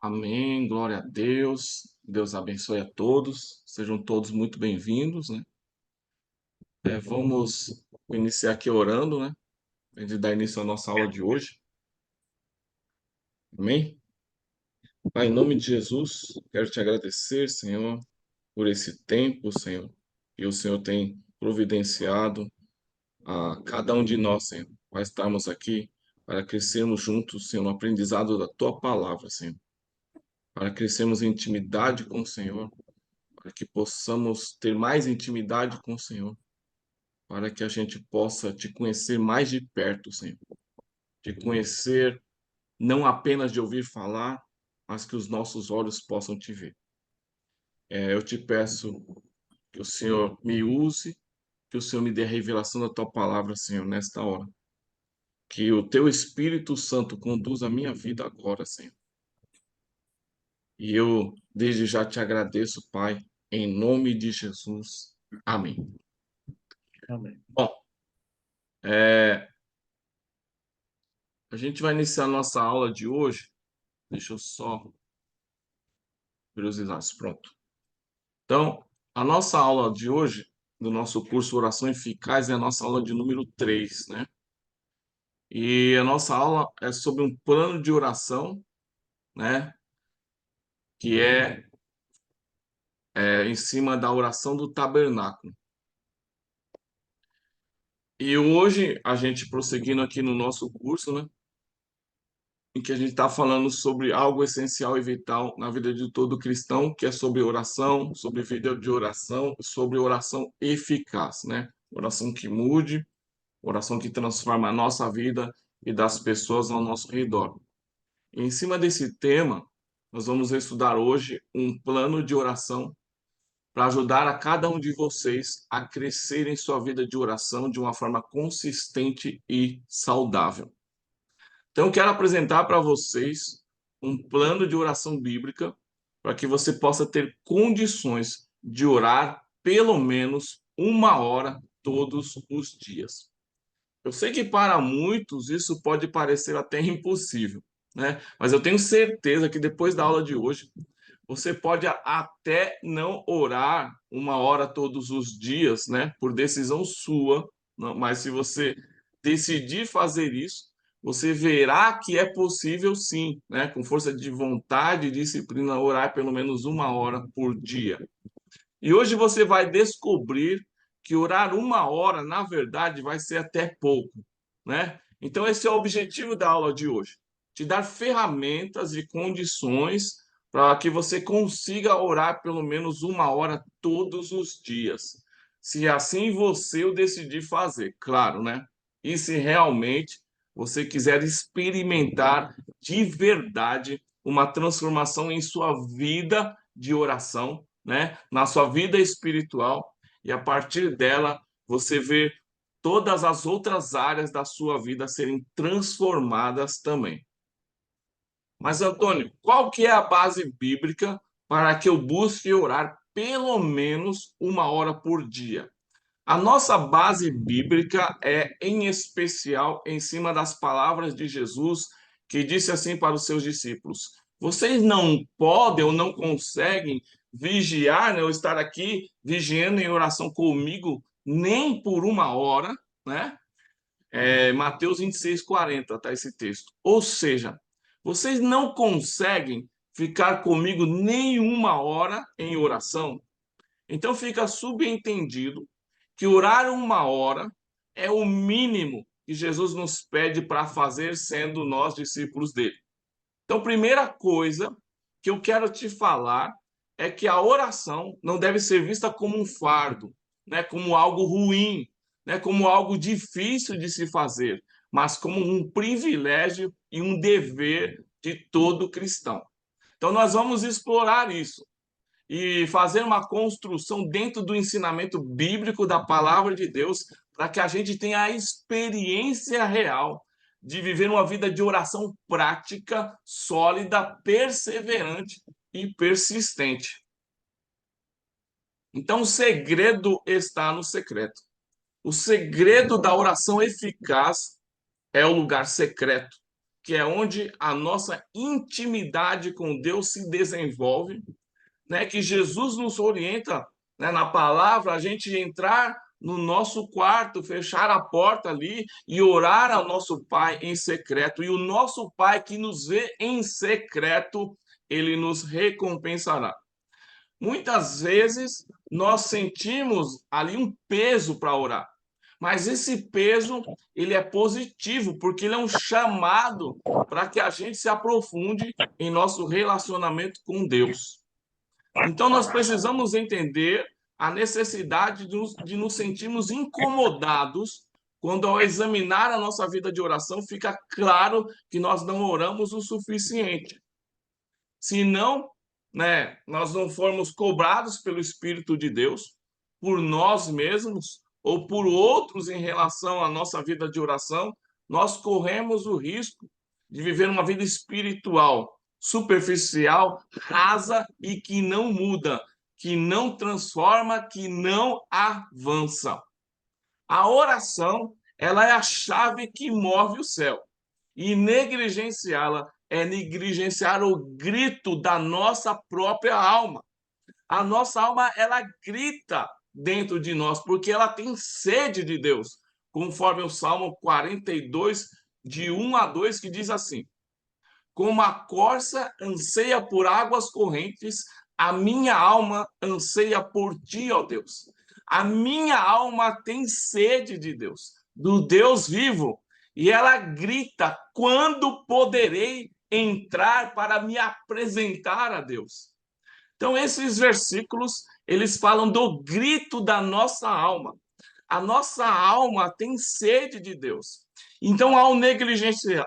Amém, glória a Deus. Deus abençoe a todos. Sejam todos muito bem-vindos, né? Vamos iniciar aqui orando, né? Antes de dar início à nossa aula de hoje. Amém? Pai, em nome de Jesus, quero te agradecer, Senhor, por esse tempo, Senhor, que o Senhor tem providenciado a cada um de nós, Senhor, para estarmos aqui, para crescermos juntos, Senhor, no aprendizado da tua palavra, Senhor, para crescermos em intimidade com o Senhor, para que possamos ter mais intimidade com o Senhor, para que a gente possa te conhecer mais de perto, Senhor. Te conhecer não apenas de ouvir falar, mas que os nossos olhos possam te ver. Eu te peço que o Senhor me use, que o Senhor me dê a revelação da tua palavra, Senhor, nesta hora. Que o teu Espírito Santo conduza a minha vida agora, Senhor. E eu desde já te agradeço, Pai, em nome de Jesus. Amém. Amém. Bom, a gente vai iniciar a nossa aula de hoje. Deixa eu só priorizar isso. Pronto. Então, a nossa aula de hoje, do nosso curso Oração Eficaz, é a nossa aula de número 3, né? E a nossa aula é sobre um plano de oração, né? Que é em cima da oração do tabernáculo. E hoje, a gente prosseguindo aqui no nosso curso, né? Em que a gente está falando sobre algo essencial e vital na vida de todo cristão, que é sobre oração, sobre vida de oração, sobre oração eficaz, né? Oração que mude, oração que transforma a nossa vida e das pessoas ao nosso redor. E em cima desse tema, nós vamos estudar hoje um plano de oração para ajudar a cada um de vocês a crescer em sua vida de oração de uma forma consistente e saudável. Então, eu quero apresentar para vocês um plano de oração bíblica para que você possa ter condições de orar pelo menos 1 hora todos os dias. Eu sei que para muitos isso pode parecer até impossível, né? Mas eu tenho certeza que depois da aula de hoje, você pode até não orar 1 hora todos os dias, né? Por decisão sua, mas se você decidir fazer isso, você verá que é possível sim, né? Com força de vontade e disciplina, orar pelo menos 1 hora por dia. E hoje você vai descobrir que orar 1 hora, na verdade, vai ser até pouco, né? Então, esse é o objetivo da aula de hoje: te dar ferramentas e condições para que você consiga orar pelo menos 1 hora todos os dias. Se assim você o decidir fazer, claro, né? E se realmente você quiser experimentar de verdade uma transformação em sua vida de oração, né, na sua vida espiritual, e a partir dela você vê todas as outras áreas da sua vida serem transformadas também. Mas, Antônio, qual que é a base bíblica para que eu busque orar pelo menos 1 hora por dia? A nossa base bíblica é, em especial, em cima das palavras de Jesus, que disse assim para os seus discípulos: vocês não podem ou não conseguem vigiar, né, ou estar aqui vigiando em oração comigo nem por 1 hora, né? Mateus 26:40 está esse texto. Ou seja, vocês não conseguem ficar comigo nem 1 hora em oração. Então fica subentendido que orar 1 hora é o mínimo que Jesus nos pede para fazer, sendo nós discípulos dele. Então, primeira coisa que eu quero te falar é que a oração não deve ser vista como um fardo, né, como algo ruim, né, como algo difícil de se fazer, mas como um privilégio e um dever de todo cristão. Então, nós vamos explorar isso e fazer uma construção dentro do ensinamento bíblico da palavra de Deus, para que a gente tenha a experiência real de viver uma vida de oração prática, sólida, perseverante e persistente. Então, o segredo está no secreto. O segredo da oração eficaz é o lugar secreto. que é onde a nossa intimidade com Deus se desenvolve, né? Que Jesus nos orienta, né, na palavra, a gente entrar no nosso quarto, fechar a porta ali e orar ao nosso Pai em secreto. E o nosso Pai que nos vê em secreto, ele nos recompensará. Muitas vezes nós sentimos ali um peso para orar, mas esse peso ele é positivo porque ele é um chamado para que a gente se aprofunde em nosso relacionamento com Deus. Então nós precisamos entender a necessidade de nos sentirmos incomodados quando, ao examinar a nossa vida de oração, fica claro que nós não oramos o suficiente. Se não, né, nós não formos cobrados pelo Espírito de Deus, por nós mesmos ou por outros em relação à nossa vida de oração, nós corremos o risco de viver uma vida espiritual superficial, rasa e que não muda, que não transforma, que não avança. A oração, ela é a chave que move o céu. E negligenciá-la é negligenciar o grito da nossa própria alma. A nossa alma, ela grita dentro de nós, porque ela tem sede de Deus, conforme o Salmo 42, de 1 a 2, que diz assim: como a corça anseia por águas correntes, a minha alma anseia por ti, ó Deus. A minha alma tem sede de Deus, do Deus vivo, e ela grita: quando poderei entrar para me apresentar a Deus? Então, esses versículos, eles falam do grito da nossa alma. A nossa alma tem sede de Deus. Então, ao negligenciar,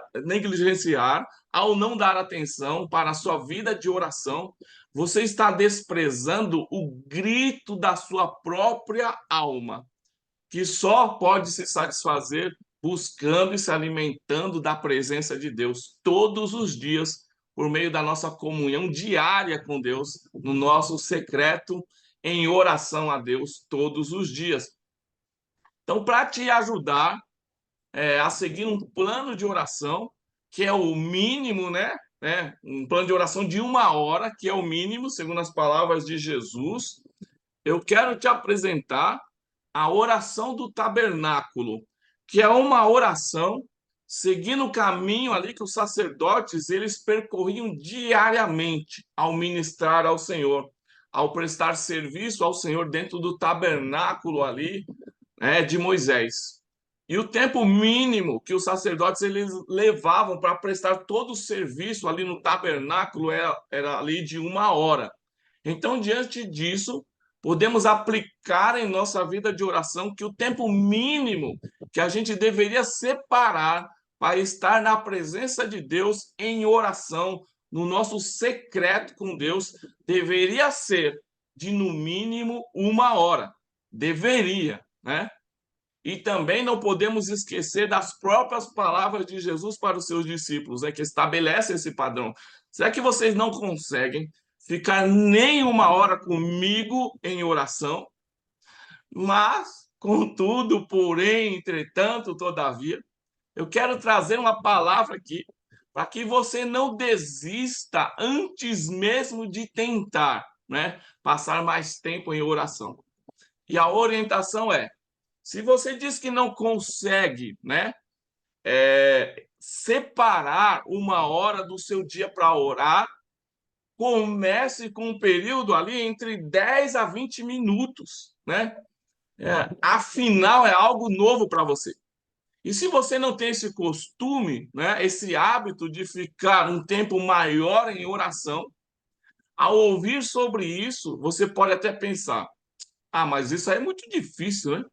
ao não dar atenção para a sua vida de oração, você está desprezando o grito da sua própria alma, que só pode se satisfazer buscando e se alimentando da presença de Deus todos os dias, por meio da nossa comunhão diária com Deus, no nosso secreto, em oração a Deus todos os dias. Então, para te ajudar a seguir um plano de oração, que é o mínimo, né? Um plano de oração de 1 hora, que é o mínimo, segundo as palavras de Jesus, eu quero te apresentar a oração do tabernáculo, que é uma oração seguindo o caminho ali que os sacerdotes eles percorriam diariamente ao ministrar ao Senhor, ao prestar serviço ao Senhor dentro do tabernáculo ali, de Moisés. E o tempo mínimo que os sacerdotes eles levavam para prestar todo o serviço ali no tabernáculo era ali de 1 hora. Então, diante disso, podemos aplicar em nossa vida de oração que o tempo mínimo que a gente deveria separar para estar na presença de Deus em oração, no nosso secreto com Deus, deveria ser de no mínimo 1 hora. Deveria, né? E também não podemos esquecer das próprias palavras de Jesus para os seus discípulos, que estabelece esse padrão. Será que vocês não conseguem ficar nem 1 hora comigo em oração? Mas, contudo, porém, entretanto, todavia, eu quero trazer uma palavra aqui para que você não desista antes mesmo de tentar, né, passar mais tempo em oração. E a orientação é: se você diz que não consegue, né, separar 1 hora do seu dia para orar, comece com um período ali entre 10 a 20 minutos, né? Afinal, é algo novo para você. E se você não tem esse costume, né, esse hábito de ficar um tempo maior em oração, ao ouvir sobre isso, você pode até pensar: ah, mas isso aí é muito difícil,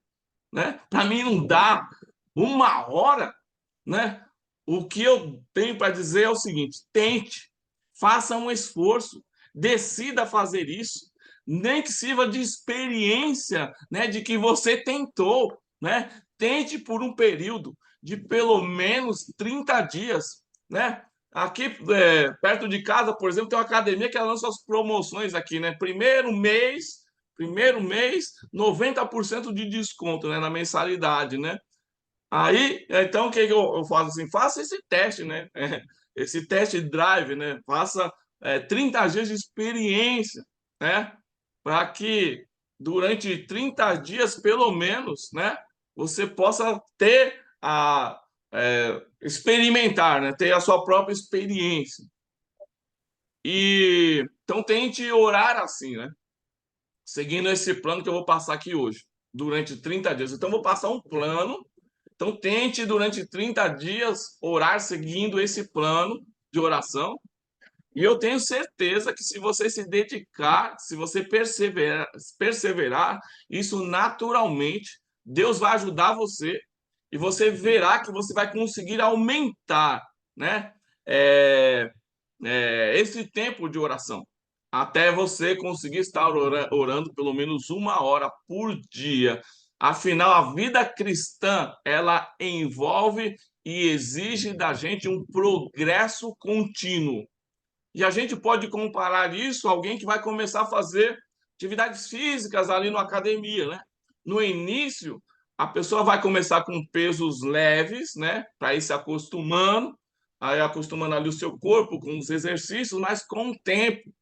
né? Para mim não dá 1 hora, né? O que eu tenho para dizer é o seguinte: tente, faça um esforço, decida fazer isso, nem que sirva de experiência, né, de que você tentou, né? Tente por um período de pelo menos 30 dias, né? Aqui perto de casa, por exemplo, tem uma academia que lança as promoções aqui, né? Primeiro mês, 90% de desconto, né, na mensalidade, né? Aí, então, o que que eu faço assim? Faça esse teste, né? Esse teste drive, né? Faça 30 dias de experiência, né? Para que durante 30 dias, pelo menos, né? Você possa ter experimentar, né? Ter a sua própria experiência. E então tente orar assim, né? Seguindo esse plano que eu vou passar aqui hoje, durante 30 dias. Então, eu vou passar um plano. Então, tente durante 30 dias orar seguindo esse plano de oração. E eu tenho certeza que se você se dedicar, se você perseverar, isso naturalmente, Deus vai ajudar você e você verá que você vai conseguir aumentar, né? É, esse tempo de oração, até você conseguir estar orando pelo menos 1 hora por dia. Afinal, a vida cristã, ela envolve e exige da gente um progresso contínuo. E a gente pode comparar isso a alguém que vai começar a fazer atividades físicas ali na academia, né? No início, a pessoa vai começar com pesos leves, né? Para ir se acostumando, aí acostumando ali o seu corpo com os exercícios, mas com o tempo,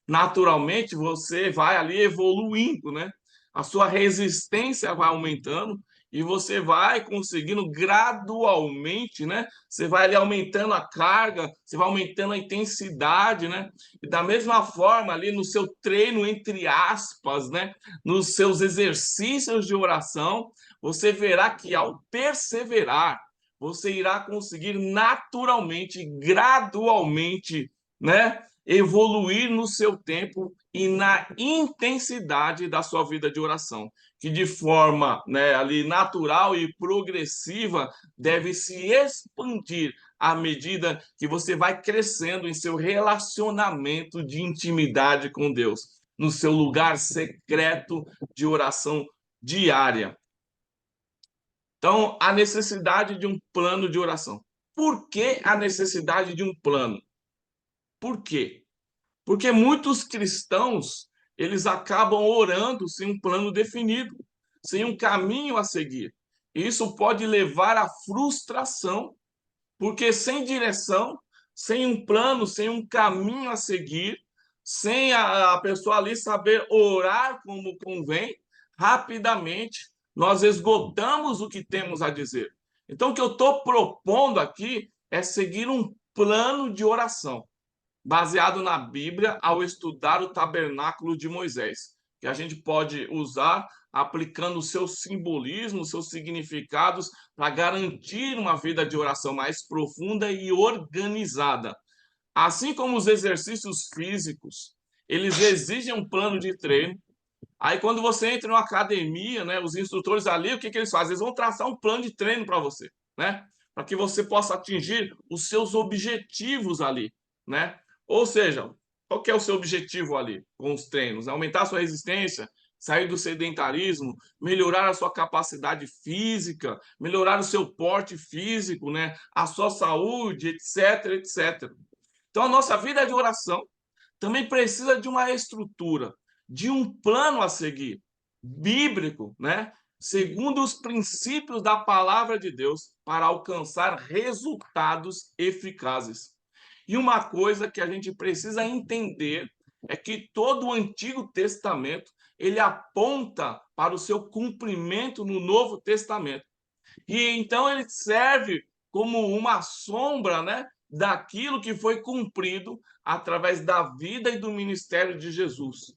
naturalmente, você vai ali evoluindo, né? A sua resistência vai aumentando e você vai conseguindo gradualmente, né? Você vai ali aumentando a carga, você vai aumentando a intensidade, né? E da mesma forma ali no seu treino entre aspas, né? Nos seus exercícios de oração, você verá que ao perseverar, você irá conseguir naturalmente, gradualmente, né? Evoluir no seu tempo e na intensidade da sua vida de oração, que de forma, né, ali natural e progressiva deve se expandir à medida que você vai crescendo em seu relacionamento de intimidade com Deus, no seu lugar secreto de oração diária. Então, a necessidade de um plano de oração. Por que a necessidade de um plano? Por quê? Porque muitos cristãos, eles acabam orando sem um plano definido, sem um caminho a seguir. Isso pode levar à frustração, porque sem direção, sem um plano, sem um caminho a seguir, sem a pessoa ali saber orar como convém, rapidamente nós esgotamos o que temos a dizer. Então, o que eu estou propondo aqui é seguir um plano de oração baseado na Bíblia ao estudar o tabernáculo de Moisés, que a gente pode usar aplicando o seu simbolismo, os seus significados para garantir uma vida de oração mais profunda e organizada. Assim como os exercícios físicos, eles exigem um plano de treino. Aí quando você entra numa academia, né, os instrutores ali, o que que eles fazem? Eles vão traçar um plano de treino para você, né? Para que você possa atingir os seus objetivos ali, né? Ou seja, qual que é o seu objetivo ali com os treinos? Aumentar a sua resistência, sair do sedentarismo, melhorar a sua capacidade física, melhorar o seu porte físico, né? A sua saúde, etc, etc. Então a nossa vida de oração também precisa de uma estrutura, de um plano a seguir, bíblico, né? Segundo os princípios da palavra de Deus, para alcançar resultados eficazes. E uma coisa que a gente precisa entender é que todo o Antigo Testamento ele aponta para o seu cumprimento no Novo Testamento. E então ele serve como uma sombra, né, daquilo que foi cumprido através da vida e do ministério de Jesus.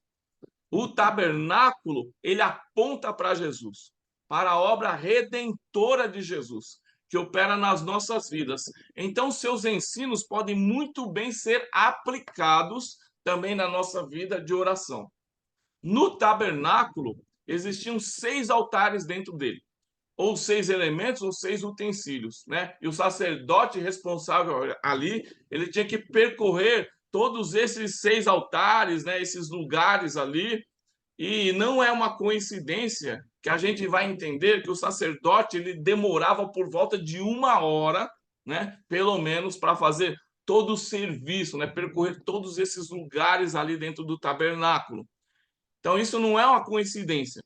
O tabernáculo, ele aponta para Jesus, para a obra redentora de Jesus, que opera nas nossas vidas. Então, seus ensinos podem muito bem ser aplicados também na nossa vida de oração. No tabernáculo, existiam 6 altares dentro dele, ou 6 elementos ou 6 utensílios, né? E o sacerdote responsável ali, ele tinha que percorrer todos esses 6 altares, né? Esses lugares ali. E não é uma coincidência que a gente vai entender que o sacerdote ele demorava por volta de 1 hora, né? Pelo menos para fazer todo o serviço, né? Percorrer todos esses lugares ali dentro do tabernáculo. Então isso não é uma coincidência,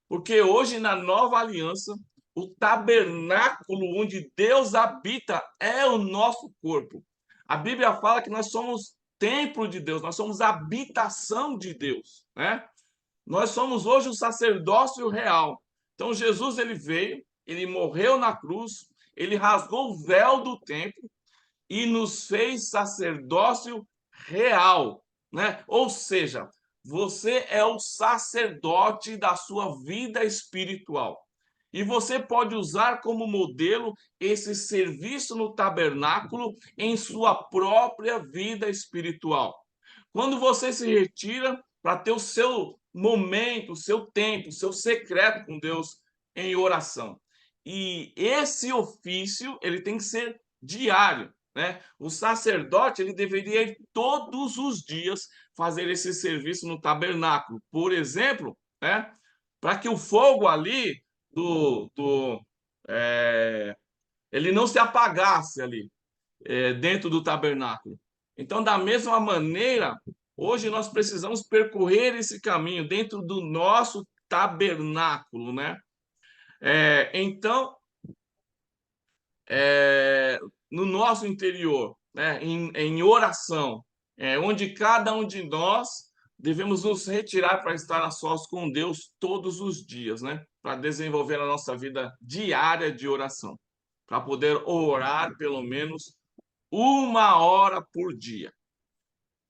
porque hoje na nova aliança O tabernáculo onde Deus habita é o nosso corpo. A Bíblia fala que nós somos templo de Deus, nós somos habitação de Deus, né? Nós somos hoje o sacerdócio real. Então Jesus ele veio, ele morreu na cruz, ele rasgou o véu do templo e nos fez sacerdócio real, né? Ou seja, você é o sacerdote da sua vida espiritual. E você pode usar como modelo esse serviço no tabernáculo em sua própria vida espiritual. Quando você se retira para ter o seu momento, o seu tempo, o seu secreto com Deus em oração. E esse ofício, ele tem que ser diário, né? O sacerdote, ele deveria ir todos os dias fazer esse serviço no tabernáculo. Por exemplo, né? Para que o fogo ali é, ele não se apagasse ali dentro do tabernáculo. Então, da mesma maneira, hoje nós precisamos percorrer esse caminho dentro do nosso tabernáculo, né? Então, é, no nosso interior, né? Em oração, onde cada um de nós devemos nos retirar para estar a sós com Deus todos os dias, né? Para desenvolver a nossa vida diária de oração, para poder orar pelo menos 1 hora por dia.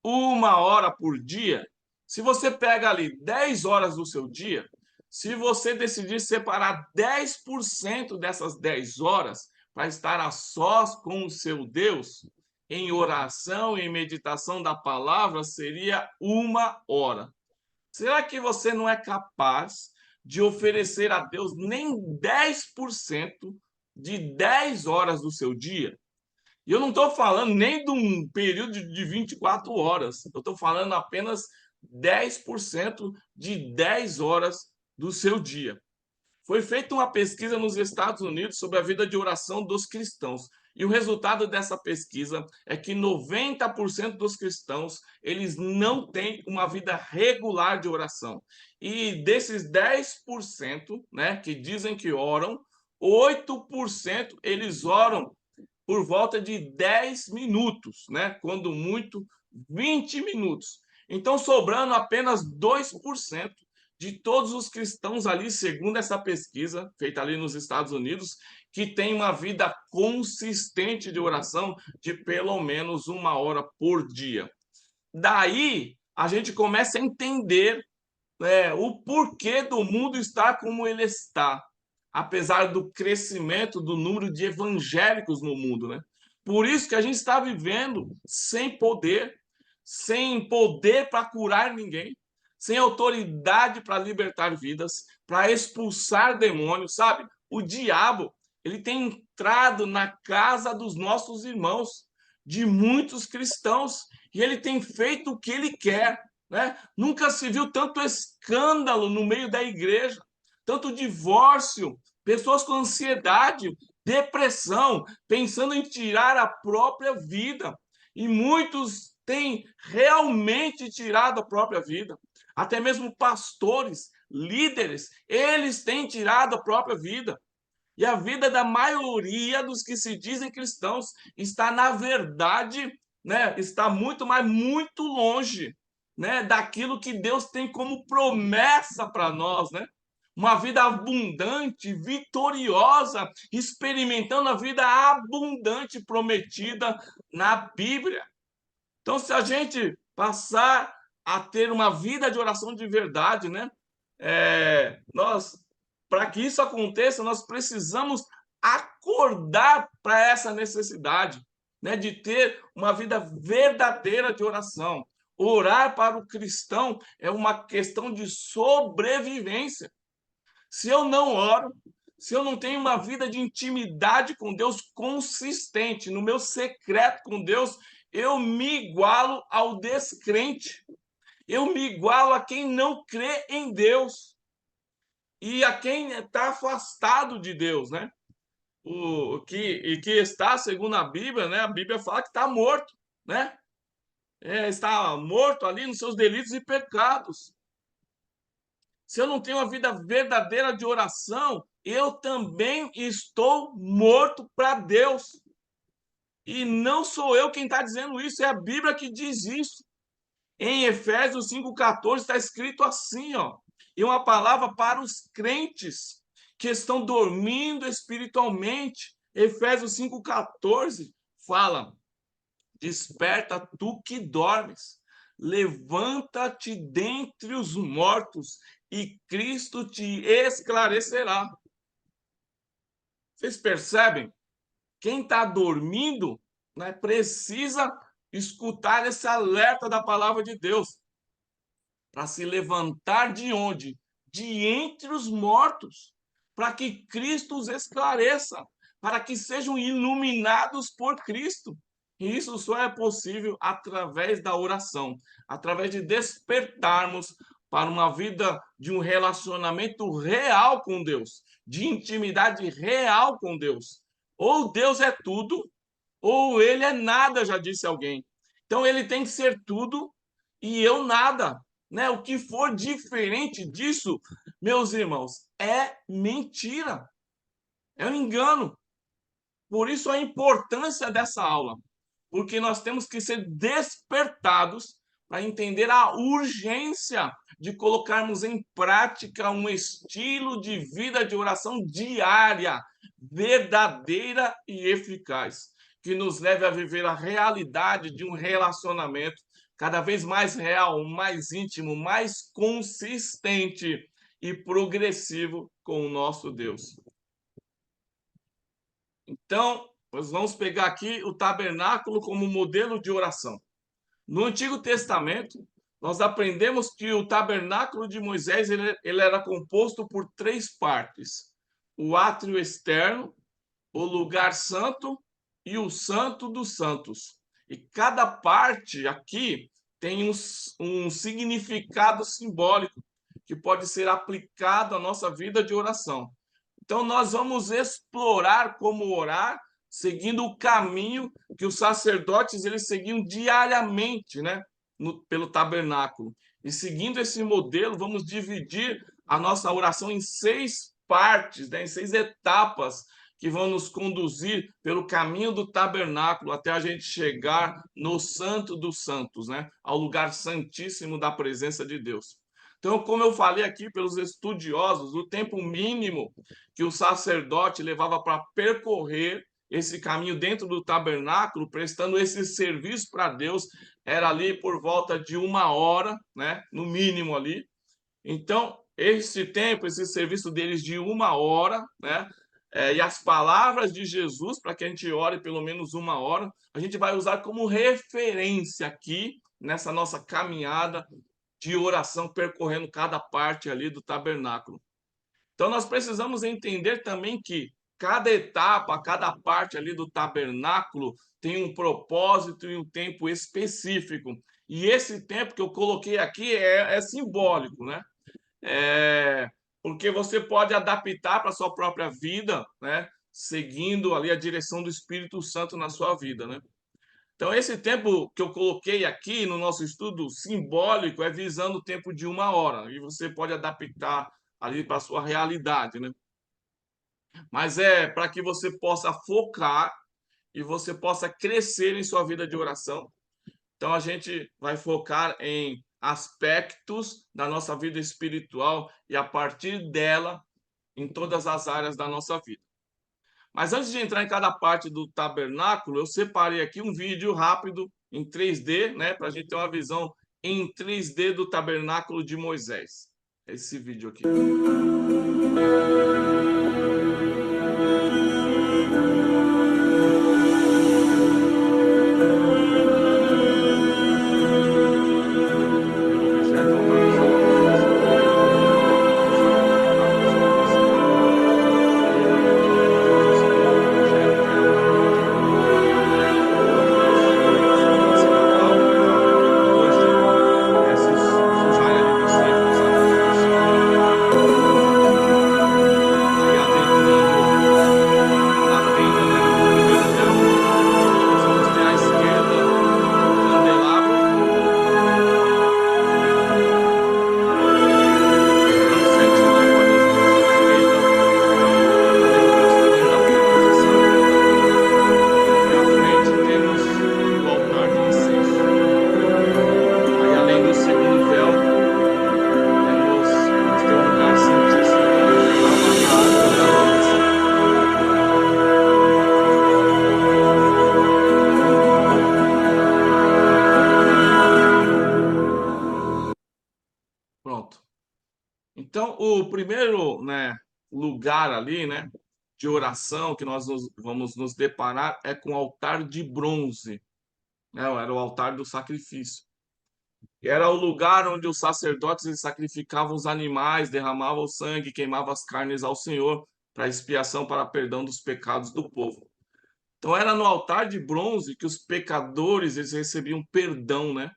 1 hora por dia. Se você pega ali 10 horas do seu dia, se você decidir separar 10% dessas 10 horas para estar a sós com o seu Deus, em oração e meditação da palavra, seria 1 hora. Será que você não é capaz de oferecer a Deus nem 10% de 10 horas do seu dia? E eu não estou falando nem de um período de 24 horas, eu estou falando apenas 10% de 10 horas do seu dia. Foi feita uma pesquisa nos Estados Unidos sobre a vida de oração dos cristãos. E o resultado dessa pesquisa é que 90% dos cristãos, eles não têm uma vida regular de oração. E desses 10%, né, que dizem que oram, 8% eles oram por volta de 10 minutos, né? Quando muito, 20 minutos. Então, sobrando apenas 2% de todos os cristãos ali, segundo essa pesquisa feita ali nos Estados Unidos, que tem uma vida consistente de oração de pelo menos 1 hora por dia. Daí, a gente começa a entender o porquê do mundo estar como ele está, apesar do crescimento do número de evangélicos no mundo, né? Por isso que a gente está vivendo sem poder para curar ninguém, sem autoridade para libertar vidas, para expulsar demônios, sabe? O diabo, ele tem entrado na casa dos nossos irmãos, de muitos cristãos, e ele tem feito o que ele quer, né? Nunca se viu tanto escândalo no meio da igreja, tanto divórcio, pessoas com ansiedade, depressão, pensando em tirar a própria vida. E muitos têm realmente tirado a própria vida. Até mesmo pastores, líderes, eles têm tirado a própria vida. E a vida da maioria dos que se dizem cristãos está, na verdade, né, está muito, mas muito longe, né, daquilo que Deus tem como promessa para nós, né? Uma vida abundante, vitoriosa, experimentando a vida abundante prometida na Bíblia. Então, se a gente passar a ter uma vida de oração de verdade, né? Nós, para que isso aconteça, nós precisamos acordar para essa necessidade, né? De ter uma vida verdadeira de oração. Orar para o cristão é uma questão de sobrevivência. Se eu não oro, se eu não tenho uma vida de intimidade com Deus consistente, no meu secreto com Deus, eu me igualo ao descrente. Eu me igualo a quem não crê em Deus e a quem está afastado de Deus, né? Que está, segundo a Bíblia, né? A Bíblia fala que está morto, né? Está morto ali nos seus delitos e pecados. se eu não tenho uma vida verdadeira de oração, eu também estou morto para Deus. E não sou eu quem está dizendo isso, é a Bíblia que diz isso. Em Efésios 5,14 está escrito assim, ó, e uma palavra para os crentes que estão dormindo espiritualmente. Efésios 5,14 fala: desperta tu que dormes, levanta-te dentre os mortos e Cristo te esclarecerá. Vocês percebem? Quem está dormindo, né, precisa escutar esse alerta da palavra de Deus para se levantar de onde? De entre os mortos, para que Cristo os esclareça, para que sejam iluminados por Cristo. E isso só é possível através da oração, através de despertarmos para uma vida de um relacionamento real com Deus, de intimidade real com Deus. Ou Deus é tudo, ou ele é nada, já disse alguém. Então ele tem que ser tudo e eu nada, né? O que for diferente disso, meus irmãos, é mentira. É um engano. Por isso a importância dessa aula, porque nós temos que ser despertados para entender a urgência de colocarmos em prática um estilo de vida de oração diária, verdadeira e eficaz, que nos leve a viver a realidade de um relacionamento cada vez mais real, mais íntimo, mais consistente e progressivo com o nosso Deus. Então, nós vamos pegar aqui o tabernáculo como modelo de oração. No Antigo Testamento, nós aprendemos que o tabernáculo de Moisés ele era composto por 3 partes: o átrio externo, o lugar santo e o santo dos santos. E cada parte aqui tem um significado simbólico que pode ser aplicado à nossa vida de oração. Então, nós vamos explorar como orar, seguindo o caminho que os sacerdotes eles seguiam diariamente, né, pelo tabernáculo. E seguindo esse modelo, vamos dividir a nossa oração em 6 partes, né, em 6 etapas, que vão nos conduzir pelo caminho do tabernáculo até a gente chegar no Santo dos Santos, né, ao lugar santíssimo da presença de Deus. Então, como eu falei aqui pelos estudiosos, o tempo mínimo que o sacerdote levava para percorrer esse caminho dentro do tabernáculo, prestando esse serviço para Deus, era ali por volta de 1 hora, né? No mínimo ali. Então, esse tempo, esse serviço deles de 1 hora, né? E as palavras de Jesus, para que a gente ore pelo menos 1 hora, a gente vai usar como referência aqui, nessa nossa caminhada de oração, percorrendo cada parte ali do tabernáculo. Então, nós precisamos entender também que cada etapa, cada parte ali do tabernáculo tem um propósito e um tempo específico. E esse tempo que eu coloquei aqui é simbólico, né? Porque você pode adaptar para a sua própria vida, né? Seguindo ali a direção do Espírito Santo na sua vida, né? Então, esse tempo que eu coloquei aqui no nosso estudo simbólico é visando o tempo de 1 hora, e você pode adaptar ali para a sua realidade, né? Mas é para que você possa focar e você possa crescer em sua vida de oração. Então, a gente vai focar em aspectos da nossa vida espiritual e, a partir dela, em todas as áreas da nossa vida. Mas antes de entrar em cada parte do tabernáculo, eu separei aqui um vídeo rápido em 3D, né, para a gente ter uma visão em 3D do tabernáculo de Moisés. Esse vídeo aqui. primeiro, né, lugar ali, né, de oração que nós vamos nos deparar é com o altar de bronze, né? Era o altar do sacrifício. Era o lugar onde os sacerdotes eles sacrificavam os animais, derramavam o sangue, queimavam as carnes ao Senhor para expiação, para perdão dos pecados do povo. Então era no altar de bronze que os pecadores eles recebiam perdão, né?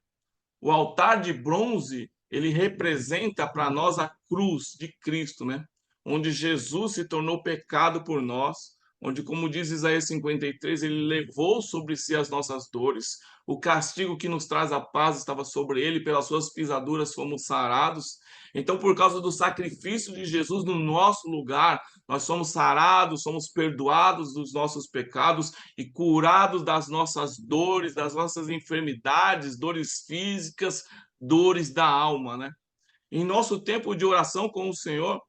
O altar de bronze, ele representa para nós a cruz de Cristo, né? Onde Jesus se tornou pecado por nós, onde, como diz Isaías 53, ele levou sobre si as nossas dores. O castigo que nos traz a paz estava sobre ele, pelas suas pisaduras fomos sarados. Então, por causa do sacrifício de Jesus no nosso lugar, nós somos sarados, somos perdoados dos nossos pecados e curados das nossas dores, das nossas enfermidades, dores físicas, dores da alma, né? Em nosso tempo de oração com o Senhor,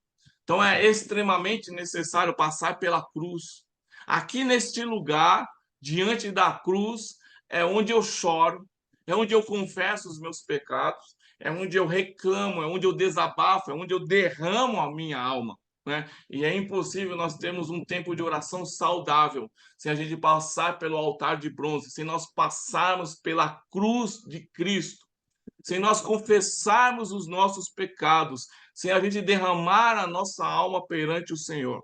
então é extremamente necessário passar pela cruz. Aqui neste lugar, diante da cruz, é onde eu choro, é onde eu confesso os meus pecados, é onde eu reclamo, é onde eu desabafo, é onde eu derramo a minha alma, né? E é impossível nós termos um tempo de oração saudável se a gente passar pelo altar de bronze, se nós passarmos pela cruz de Cristo, se nós confessarmos os nossos pecados, se a gente derramar a nossa alma perante o Senhor.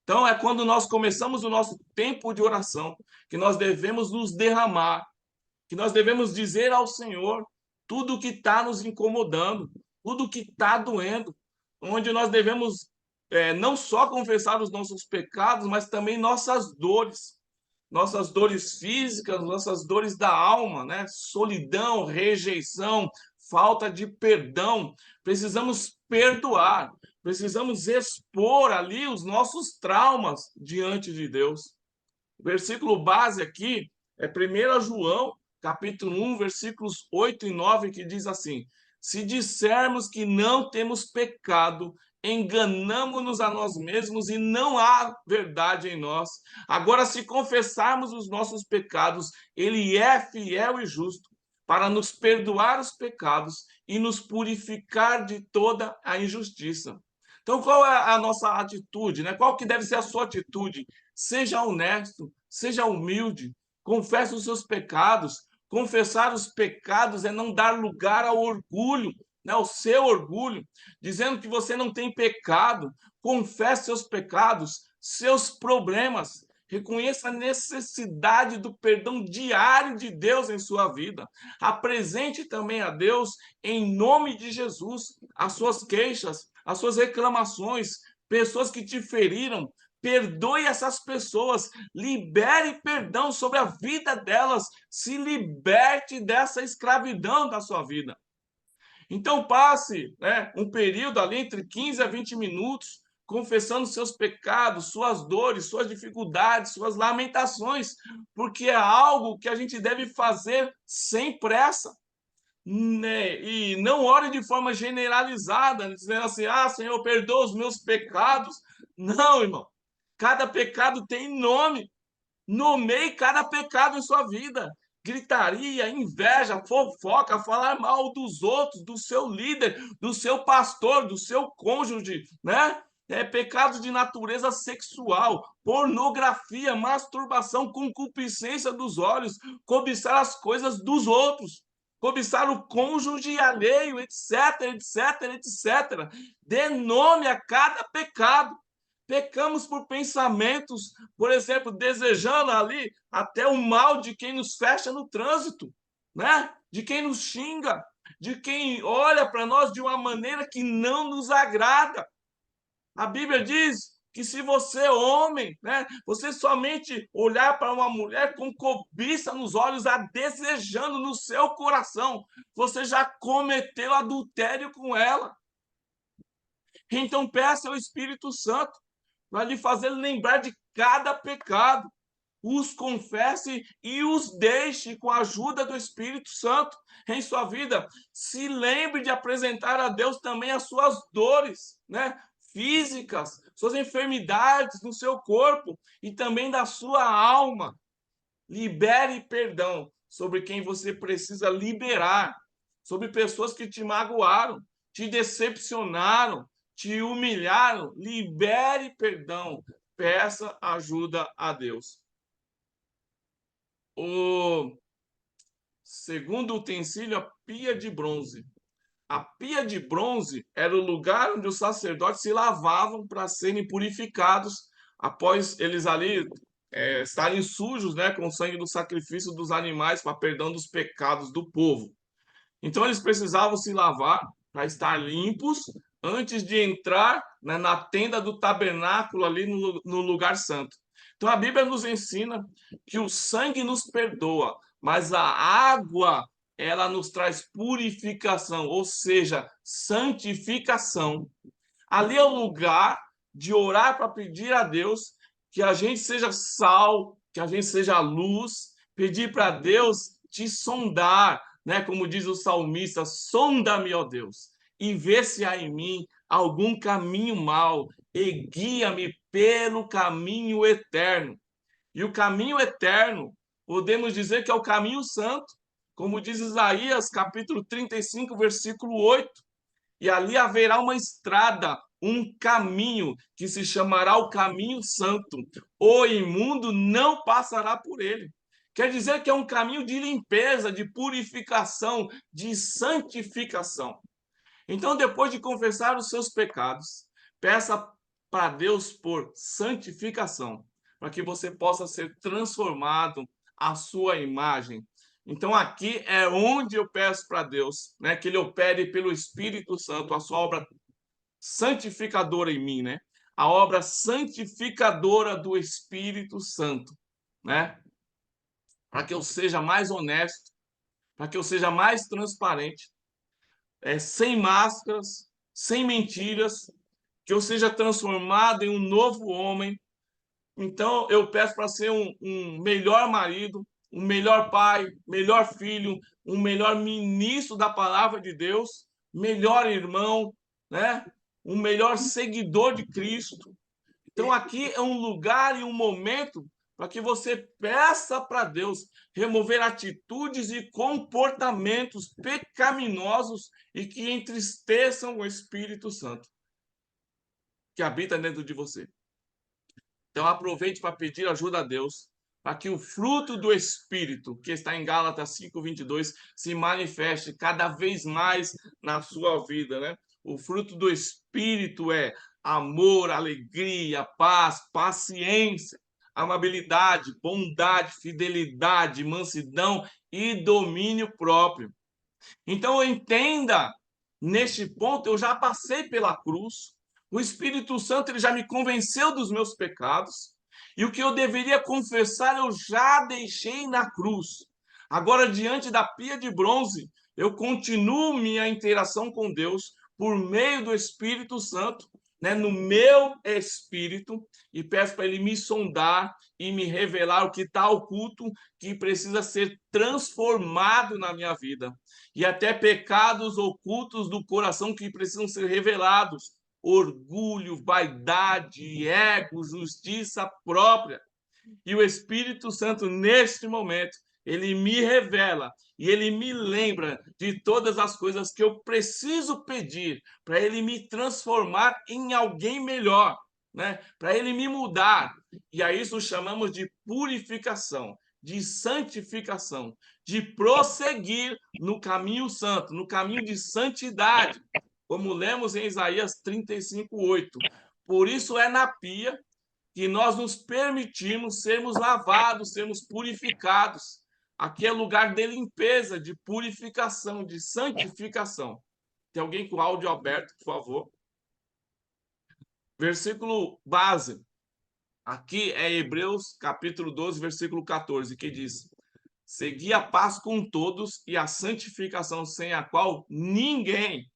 Então, é quando nós começamos o nosso tempo de oração que nós devemos nos derramar, que nós devemos dizer ao Senhor tudo o que está nos incomodando, tudo o que está doendo, onde nós devemos não só confessar os nossos pecados, mas também nossas dores físicas, nossas dores da alma, né? Solidão, rejeição, falta de perdão. Precisamos perdoar, precisamos expor ali os nossos traumas diante de Deus. O versículo base aqui é 1 João, capítulo 1, versículos 8 e 9, que diz assim: se dissermos que não temos pecado, enganamos-nos a nós mesmos e não há verdade em nós. Agora, se confessarmos os nossos pecados, ele é fiel e justo para nos perdoar os pecados e nos purificar de toda a injustiça. Então, qual é a nossa atitude, né? Qual que deve ser a sua atitude? Seja honesto, seja humilde, confesse os seus pecados. Confessar os pecados é não dar lugar ao orgulho, né? O seu orgulho, dizendo que você não tem pecado. Confesse seus pecados, seus problemas. Reconheça a necessidade do perdão diário de Deus em sua vida. Apresente também a Deus, em nome de Jesus, as suas queixas, as suas reclamações, pessoas que te feriram. Perdoe essas pessoas, libere perdão sobre a vida delas, se liberte dessa escravidão da sua vida. Então passe, né, um período ali entre 15 a 20 minutos confessando seus pecados, suas dores, suas dificuldades, suas lamentações, porque é algo que a gente deve fazer sem pressa, né? E não ore de forma generalizada, dizendo assim: ah, Senhor, perdoa os meus pecados. Não, irmão. Cada pecado tem nome. Nomeie cada pecado em sua vida. Gritaria, inveja, fofoca, falar mal dos outros, do seu líder, do seu pastor, do seu cônjuge, né? Pecados de natureza sexual, pornografia, masturbação, concupiscência dos olhos, cobiçar as coisas dos outros, cobiçar o cônjuge alheio, etc, etc, etc. Dê nome a cada pecado. Pecamos por pensamentos, por exemplo, desejando ali até o mal de quem nos fecha no trânsito, né? De quem nos xinga, de quem olha para nós de uma maneira que não nos agrada. A Bíblia diz que se você, homem, né, você somente olhar para uma mulher com cobiça nos olhos, a desejando no seu coração, você já cometeu adultério com ela. Então peça ao Espírito Santo para lhe fazer lembrar de cada pecado. Os confesse e os deixe com a ajuda do Espírito Santo em sua vida. Se lembre de apresentar a Deus também as suas dores, né? Físicas, suas enfermidades no seu corpo e também da sua alma. Libere perdão sobre quem você precisa liberar, sobre pessoas que te magoaram, te decepcionaram, te humilharam, libere perdão, peça ajuda a Deus. O segundo utensílio, a pia de bronze. A pia de bronze era o lugar onde os sacerdotes se lavavam para serem purificados após eles ali estarem sujos, né, com o sangue do sacrifício dos animais para perdão dos pecados do povo. Então eles precisavam se lavar para estar limpos antes de entrar, né, na tenda do tabernáculo ali no lugar santo. Então a Bíblia nos ensina que o sangue nos perdoa, mas a água ela nos traz purificação, ou seja, santificação. Ali é o lugar de orar para pedir a Deus que a gente seja sal, que a gente seja luz, pedir para Deus te sondar, né? Como diz o salmista, sonda-me, ó Deus, e vê se há em mim algum caminho mau e guia-me pelo caminho eterno. E o caminho eterno, podemos dizer que é o caminho santo, como diz Isaías, capítulo 35, versículo 8. E ali haverá uma estrada, um caminho que se chamará o caminho santo. O imundo não passará por ele. Quer dizer que é um caminho de limpeza, de purificação, de santificação. Então, depois de confessar os seus pecados, peça para Deus por santificação, para que você possa ser transformado à sua imagem. Então, aqui é onde eu peço para Deus, né, que Ele opere pelo Espírito Santo a sua obra santificadora em mim, né? A obra santificadora do Espírito Santo, né? Para que eu seja mais honesto, para que eu seja mais transparente, sem máscaras, sem mentiras, que eu seja transformado em um novo homem. Então, eu peço para ser um melhor marido, um melhor pai, melhor filho, um melhor ministro da palavra de Deus, melhor irmão, né? Um melhor seguidor de Cristo. Então, aqui é um lugar e um momento para que você peça para Deus remover atitudes e comportamentos pecaminosos e que entristeçam o Espírito Santo que habita dentro de você. Então, aproveite para pedir ajuda a Deus, para que o fruto do Espírito, que está em Gálatas 5:22, se manifeste cada vez mais na sua vida, né? O fruto do Espírito é amor, alegria, paz, paciência, amabilidade, bondade, fidelidade, mansidão e domínio próprio. Então, entenda, neste ponto, eu já passei pela cruz, o Espírito Santo ele já me convenceu dos meus pecados, e o que eu deveria confessar eu já deixei na cruz. Agora, diante da pia de bronze, eu continuo minha interação com Deus por meio do Espírito Santo, né, no meu espírito, e peço para Ele me sondar e me revelar o que está oculto, que precisa ser transformado na minha vida. E até pecados ocultos do coração que precisam ser revelados. Orgulho, vaidade, ego, justiça própria. E o Espírito Santo, neste momento, ele me revela e ele me lembra de todas as coisas que eu preciso pedir para ele me transformar em alguém melhor, né? Para ele me mudar. E a isso chamamos de purificação, de santificação, de prosseguir no caminho santo, no caminho de santidade, como lemos em Isaías 35:8. Por isso é na pia que nós nos permitimos sermos lavados, sermos purificados. Aqui é lugar de limpeza, de purificação, de santificação. Tem alguém com o áudio aberto, por favor? Versículo base. Aqui é Hebreus, capítulo 12, versículo 14, que diz: segui a paz com todos e a santificação, sem a qual ninguém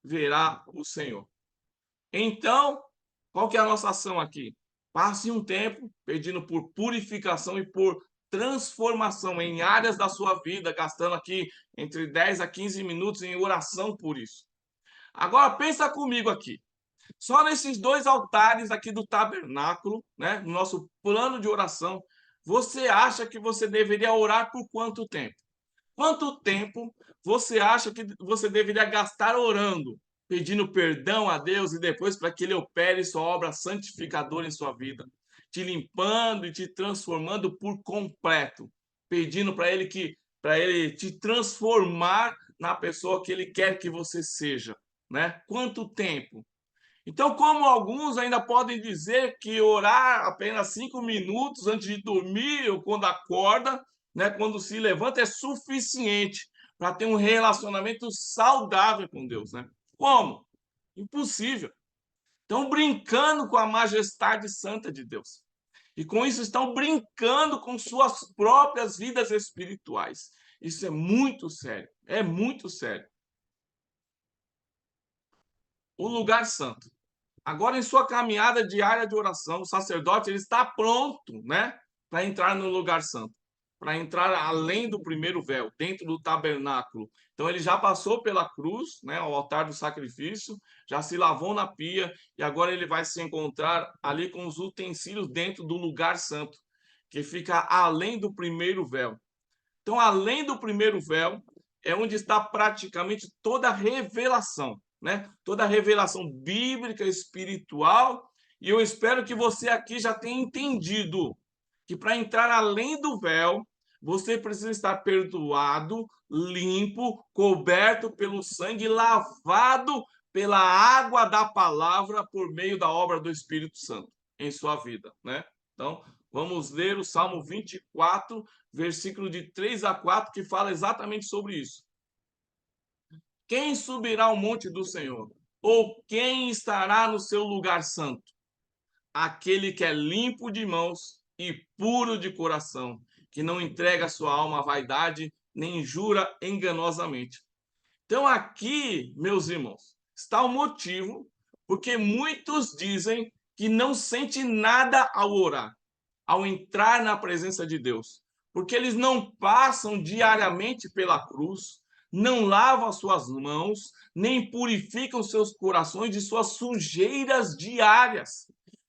verá o Senhor. Então, qual que é a nossa ação aqui? Passe um tempo pedindo por purificação e por transformação em áreas da sua vida, gastando aqui entre 10 a 15 minutos em oração por isso. Agora pensa comigo aqui. Só nesses dois altares aqui do tabernáculo, né, no nosso plano de oração, você acha que você deveria orar por quanto tempo? Quanto tempo você acha que você deveria gastar orando? pedindo perdão a Deus e depois para que Ele opere sua obra santificadora em sua vida, te limpando e te transformando por completo, pedindo para Ele te transformar na pessoa que Ele quer que você seja, né? Quanto tempo? Então, como alguns ainda podem dizer que orar apenas 5 minutos antes de dormir ou quando acorda, né, quando se levanta, é suficiente para ter um relacionamento saudável com Deus, né? Como? Impossível. Estão brincando com a majestade santa de Deus. E com isso estão brincando com suas próprias vidas espirituais. Isso é muito sério. É muito sério. O lugar santo. Agora, em sua caminhada diária de oração, o sacerdote ele está pronto, né, para entrar no lugar santo, para entrar além do primeiro véu, dentro do tabernáculo. Então, ele já passou pela cruz, né, o altar do sacrifício, já se lavou na pia e agora ele vai se encontrar ali com os utensílios dentro do lugar santo, que fica além do primeiro véu. Então, além do primeiro véu, é onde está praticamente toda a revelação, né? Toda a revelação bíblica, espiritual. E eu espero que você aqui já tenha entendido que para entrar além do véu, você precisa estar perdoado, limpo, coberto pelo sangue, lavado pela água da palavra por meio da obra do Espírito Santo em sua vida, né? Então, vamos ler o Salmo 24, versículo de 3 a 4, que fala exatamente sobre isso. Quem subirá ao monte do Senhor? Ou quem estará no seu lugar santo? Aquele que é limpo de mãos e puro de coração, que não entrega sua alma à vaidade, nem jura enganosamente. Então, aqui, meus irmãos, está o motivo porque muitos dizem que não sente nada ao orar, ao entrar na presença de Deus, porque eles não passam diariamente pela cruz, não lavam as suas mãos, nem purificam seus corações de suas sujeiras diárias.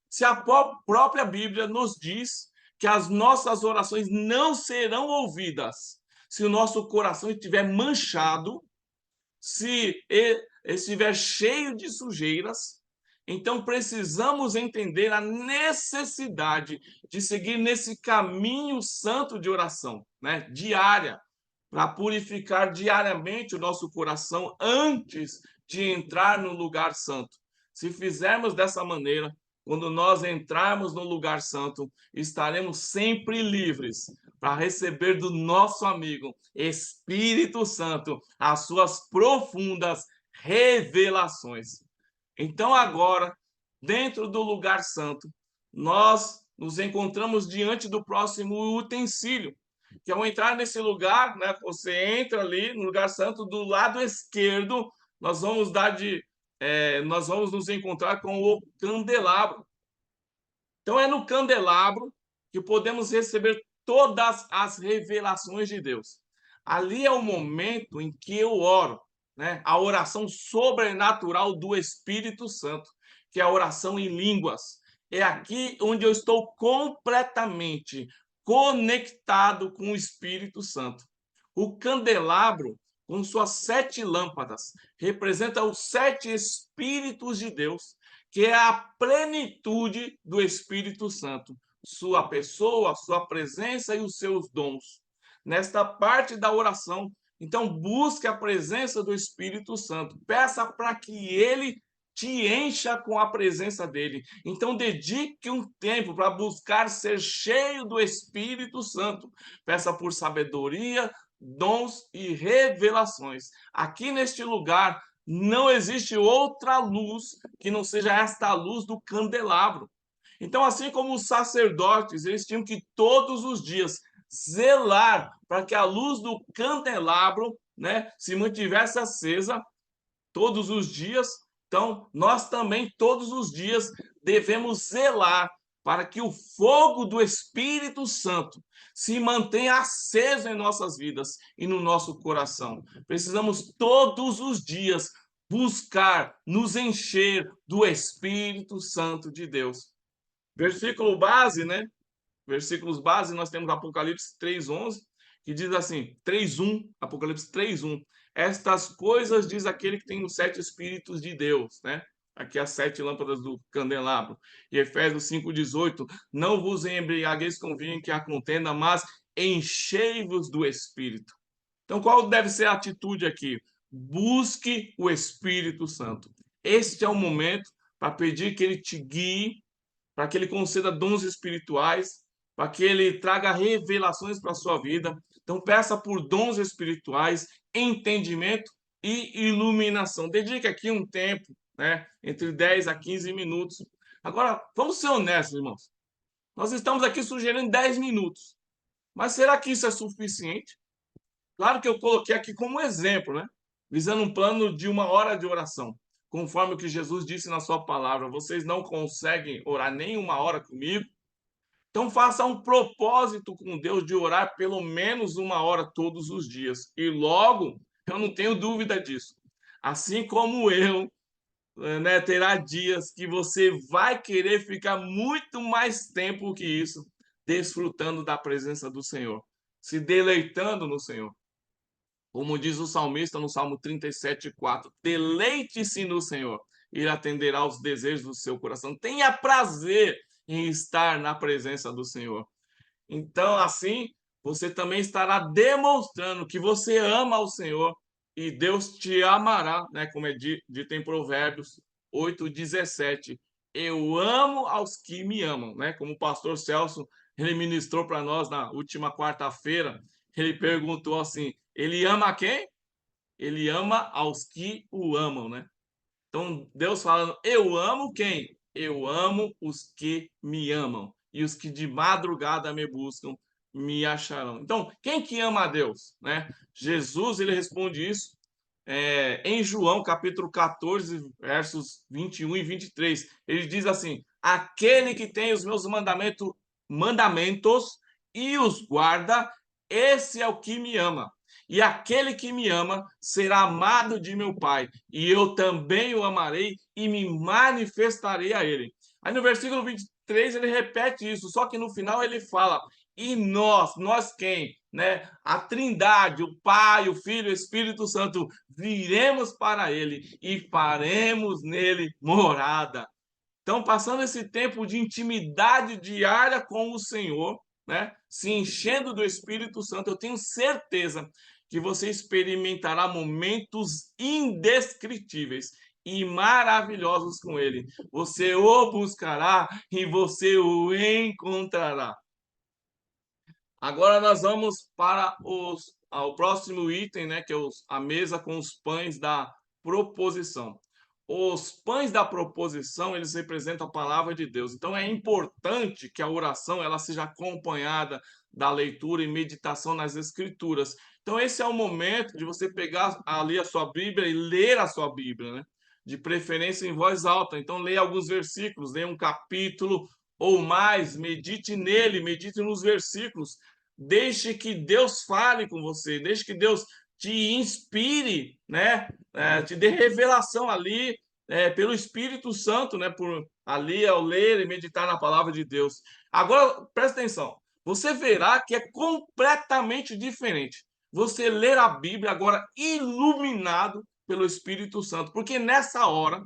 Se a própria Bíblia nos diz que as nossas orações não serão ouvidas se o nosso coração estiver manchado, se estiver cheio de sujeiras, então precisamos entender a necessidade de seguir nesse caminho santo de oração, né, diária, para purificar diariamente o nosso coração antes de entrar no lugar santo. Se fizermos dessa maneira, quando nós entrarmos no lugar santo, estaremos sempre livres para receber do nosso amigo Espírito Santo as suas profundas revelações. Então, agora, dentro do lugar santo, nós nos encontramos diante do próximo utensílio, que ao entrar nesse lugar, né, você entra ali no lugar santo, do lado esquerdo, nós vamos nos encontrar com o candelabro. Então é no candelabro que podemos receber todas as revelações de Deus. Ali é o momento em que eu oro, né? A oração sobrenatural do Espírito Santo, que é a oração em línguas. É aqui onde eu estou completamente conectado com o Espírito Santo. O candelabro, com suas 7 lâmpadas, representa os 7 Espíritos de Deus, que é a plenitude do Espírito Santo, sua pessoa, sua presença e os seus dons. Nesta parte da oração, então busque a presença do Espírito Santo, peça para que ele te encha com a presença dele. Então dedique um tempo para buscar ser cheio do Espírito Santo. Peça por sabedoria, dons e revelações. Aqui neste lugar não existe outra luz que não seja esta luz do candelabro. Então, assim como os sacerdotes, eles tinham que todos os dias zelar para que a luz do candelabro, né, se mantivesse acesa todos os dias. Então, nós também todos os dias devemos zelar para que o fogo do Espírito Santo se mantenha aceso em nossas vidas e no nosso coração. Precisamos todos os dias buscar nos encher do Espírito Santo de Deus. Versículo base, né? Versículos base, nós temos Apocalipse 3:11, que diz assim, 3:1, Apocalipse 3:1. Estas coisas diz aquele que tem os 7 Espíritos de Deus, né? Aqui as 7 lâmpadas do candelabro. E Efésios 5,18, não vos embriagueis com vinho que há contenda, mas enchei-vos do Espírito. Então, qual deve ser a atitude aqui? Busque o Espírito Santo. Este é o momento para pedir que ele te guie, para que ele conceda dons espirituais, para que ele traga revelações para a sua vida. Então, peça por dons espirituais, entendimento e iluminação. Dedique aqui um tempo, né, entre 10 a 15 minutos. Agora, vamos ser honestos, irmãos. Nós estamos aqui sugerindo 10 minutos. Mas será que isso é suficiente? Claro que eu coloquei aqui como exemplo, né? Visando um plano de 1 hora de oração. Conforme o que Jesus disse na sua palavra, vocês não conseguem orar nem 1 hora comigo? Então faça um propósito com Deus de orar pelo menos 1 hora todos os dias. E logo, eu não tenho dúvida disso. Assim como eu, né, terá dias que você vai querer ficar muito mais tempo que isso, desfrutando da presença do Senhor, se deleitando no Senhor. Como diz o salmista no Salmo 37:4, deleite-se no Senhor, e ele atenderá aos desejos do seu coração. Tenha prazer em estar na presença do Senhor. Então, assim, você também estará demonstrando que você ama o Senhor e Deus te amará, né? Como é dito em Provérbios 8:17. Eu amo aos que me amam, né? Como o pastor Celso ele ministrou para nós na última quarta-feira, ele perguntou assim: ele ama quem? Ele ama aos que o amam, né? Então, Deus falando, eu amo quem? Eu amo os que me amam. E os que de madrugada me buscam, me acharão. Então, quem que ama a Deus? Né? Jesus, ele responde isso em João, capítulo 14, versos 21 e 23. Ele diz assim, aquele que tem os meus mandamentos e os guarda, esse é o que me ama. E aquele que me ama será amado de meu Pai, e eu também o amarei e me manifestarei a ele. Aí no versículo 23 ele repete isso, só que no final ele fala: e nós quem? Né? A Trindade, o Pai, o Filho, o Espírito Santo, viremos para ele e faremos nele morada. Então, passando esse tempo de intimidade diária com o Senhor, né, se enchendo do Espírito Santo, eu tenho certeza que você experimentará momentos indescritíveis e maravilhosos com Ele. Você o buscará e você o encontrará. Agora nós vamos para o próximo item, né, que é a mesa com os pães da proposição. Os pães da proposição, eles representam a palavra de Deus. Então é importante que a oração ela seja acompanhada da leitura e meditação nas escrituras. Então esse é o momento de você pegar ali a sua Bíblia e ler a sua Bíblia, né? De preferência em voz alta. Então leia alguns versículos, leia um capítulo ou mais, medite nele, medite nos versículos. Deixe que Deus fale com você, deixe que Deus te inspire, né? Te dê revelação ali pelo Espírito Santo, né? Por ali ao ler e meditar na palavra de Deus. Agora presta atenção, você verá que é completamente diferente. Você ler a Bíblia agora iluminado pelo Espírito Santo, porque nessa hora